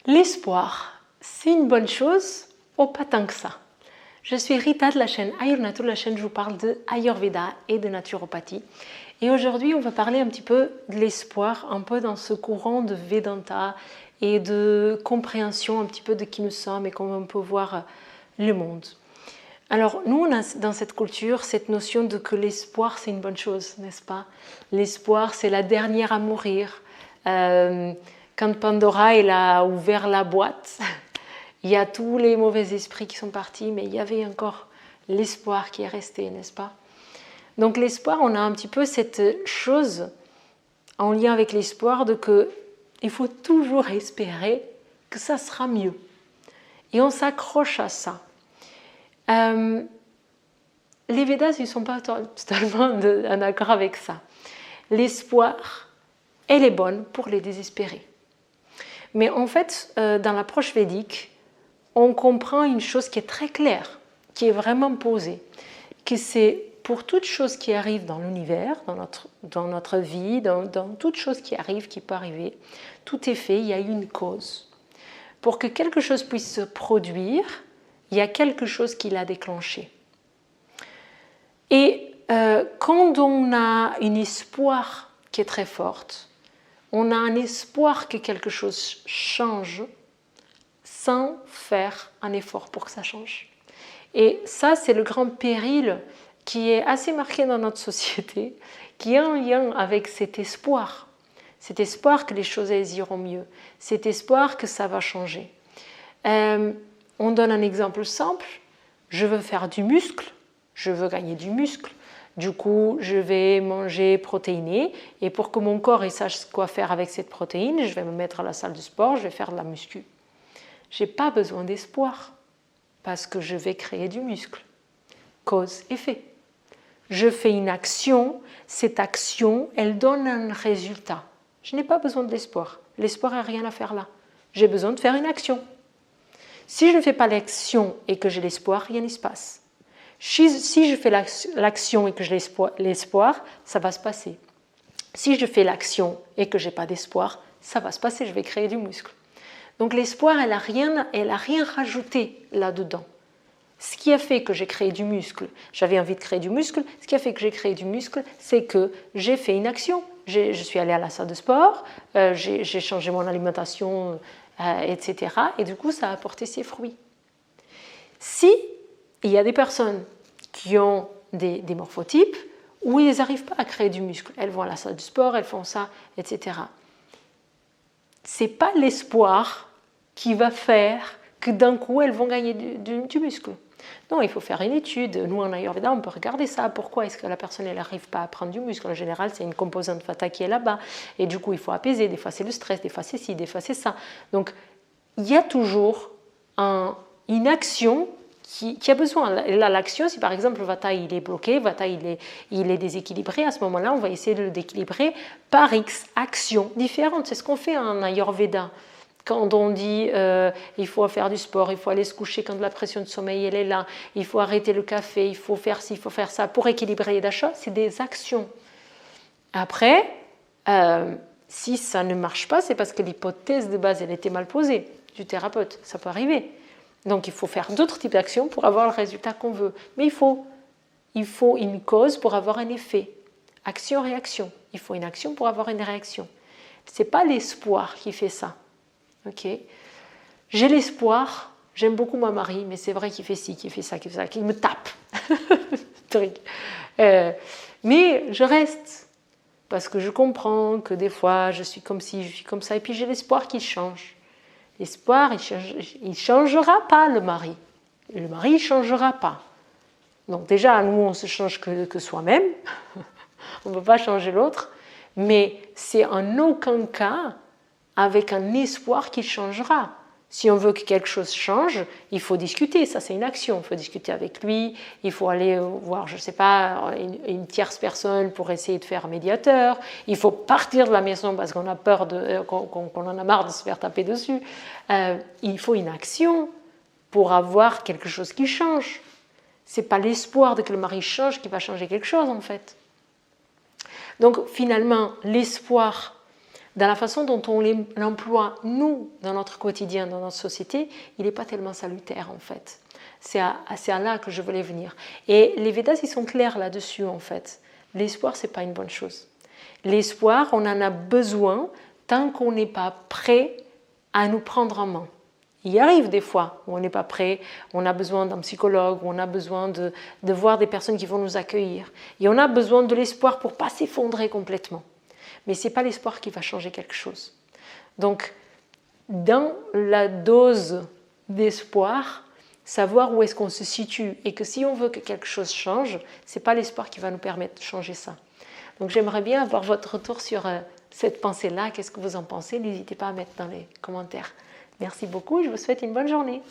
L'espoir, c'est une bonne chose ou pas tant que ça? Je suis Rita de la chaîne Ayurnatur, la chaîne où je vous parle de Ayurveda et de naturopathie. Et aujourd'hui, on va parler un petit peu de l'espoir, un peu dans ce courant de Vedanta et de compréhension un petit peu de qui nous sommes et comment on peut voir le monde. Alors, nous, on a dans cette culture cette notion de que l'espoir, c'est une bonne chose, n'est-ce pas? L'espoir, c'est la dernière à mourir. Quand Pandora elle a ouvert la boîte, il y a tous les mauvais esprits qui sont partis, mais il y avait encore l'espoir qui est resté, n'est-ce pas? Donc l'espoir, on a un petit peu cette chose en lien avec l'espoir de que il faut toujours espérer que ça sera mieux. Et on s'accroche à ça. Les Védas, ils ne sont pas totalement en accord avec ça. L'espoir, elle est bonne pour les désespérés. Mais en fait, dans l'approche védique, on comprend une chose qui est très claire, qui est vraiment posée, que c'est pour toute chose qui arrive dans l'univers, dans notre vie, dans toute chose qui arrive, qui peut arriver, tout est fait, il y a une cause. Pour que quelque chose puisse se produire, il y a quelque chose qui l'a déclenché. Et quand on a un espoir qui est très forte, on a un espoir que quelque chose change sans faire un effort pour que ça change. Et ça, c'est le grand péril qui est assez marqué dans notre société, qui est en lien avec cet espoir que les choses iront mieux, cet espoir que ça va changer. On donne un exemple simple, je veux faire du muscle, je veux gagner du muscle, du coup je vais manger protéiné et pour que mon corps il sache quoi faire avec cette protéine, je vais me mettre à la salle de sport, je vais faire de la muscu. Je n'ai pas besoin d'espoir parce que je vais créer du muscle. Cause-effet. Je fais une action, cette action, elle donne un résultat. Je n'ai pas besoin de l'espoir. L'espoir n'a rien à faire là. J'ai besoin de faire une action. Si je ne fais pas l'action et que j'ai l'espoir, rien ne se passe. Si je fais l'action et que j'ai l'espoir, ça va se passer. Si je fais l'action et que je n'ai pas d'espoir, ça va se passer, je vais créer du muscle. Donc l'espoir, elle n'a rien rajouté là-dedans. Ce qui a fait que j'ai créé du muscle, j'avais envie de créer du muscle, ce qui a fait que j'ai créé du muscle, c'est que j'ai fait une action. Je suis allée à la salle de sport, j'ai changé mon alimentation, etc. Et du coup, ça a apporté ses fruits. Si il y a des personnes qui ont des morphotypes où ils n'arrivent pas à créer du muscle, elles vont à la salle de sport, elles font ça, etc. Ce n'est pas l'espoir qui va faire que d'un coup elles vont gagner du muscle. Non, il faut faire une étude. Nous, en Ayurveda, on peut regarder ça. Pourquoi est-ce que la personne n'arrive pas à prendre du muscle? En général, c'est une composante vata qui est là-bas. Et du coup, il faut apaiser. Des fois, c'est le stress. Des fois, c'est ci. Des fois, c'est ça. Donc, il y a toujours une action qui a besoin. Là, l'action, si par exemple, le vata, il est bloqué, vata, il est déséquilibré, à ce moment-là, on va essayer de le dééquilibrer par X actions différentes. C'est ce qu'on fait en Ayurveda. Quand on dit il faut faire du sport, il faut aller se coucher quand la pression de sommeil elle est là, il faut arrêter le café, il faut faire ci, il faut faire ça pour équilibrer les achats, c'est des actions. Après, si ça ne marche pas, c'est parce que l'hypothèse de base elle était mal posée du thérapeute, ça peut arriver. Donc il faut faire d'autres types d'actions pour avoir le résultat qu'on veut. Mais il faut une cause pour avoir un effet. Action-réaction. Il faut une action pour avoir une réaction. Ce n'est pas l'espoir qui fait ça. Okay. J'ai l'espoir, j'aime beaucoup mon mari, mais c'est vrai qu'il fait ci, qu'il fait ça, qu'il me tape. Mais je reste, parce que je comprends que des fois je suis comme ci, je suis comme ça, et puis j'ai l'espoir qu'il change. L'espoir, il ne changera pas le mari. Le mari, il ne changera pas. Donc déjà, nous, on ne se change que soi-même. On ne peut pas changer l'autre. Mais c'est en aucun cas avec un espoir qu'il changera. Si on veut que quelque chose change, il faut discuter, ça c'est une action, il faut discuter avec lui, il faut aller voir, je ne sais pas, une tierce personne pour essayer de faire un médiateur, il faut partir de la maison parce qu'on a peur, qu'on en a marre de se faire taper dessus. Il faut une action pour avoir quelque chose qui change. Ce n'est pas l'espoir de que le mari change qui va changer quelque chose en fait. Donc finalement, l'espoir dans la façon dont on l'emploie, nous, dans notre quotidien, dans notre société, il n'est pas tellement salutaire en fait. C'est à là que je voulais venir. Et les Védas, ils sont clairs là-dessus en fait. L'espoir, ce n'est pas une bonne chose. L'espoir, on en a besoin tant qu'on n'est pas prêt à nous prendre en main. Il arrive des fois où on n'est pas prêt, on a besoin d'un psychologue, on a besoin de voir des personnes qui vont nous accueillir. Et on a besoin de l'espoir pour ne pas s'effondrer complètement. Mais ce n'est pas l'espoir qui va changer quelque chose. Donc, dans la dose d'espoir, savoir où est-ce qu'on se situe et que si on veut que quelque chose change, ce n'est pas l'espoir qui va nous permettre de changer ça. Donc j'aimerais bien avoir votre retour sur cette pensée-là. Qu'est-ce que vous en pensez? N'hésitez pas à mettre dans les commentaires. Merci beaucoup, je vous souhaite une bonne journée.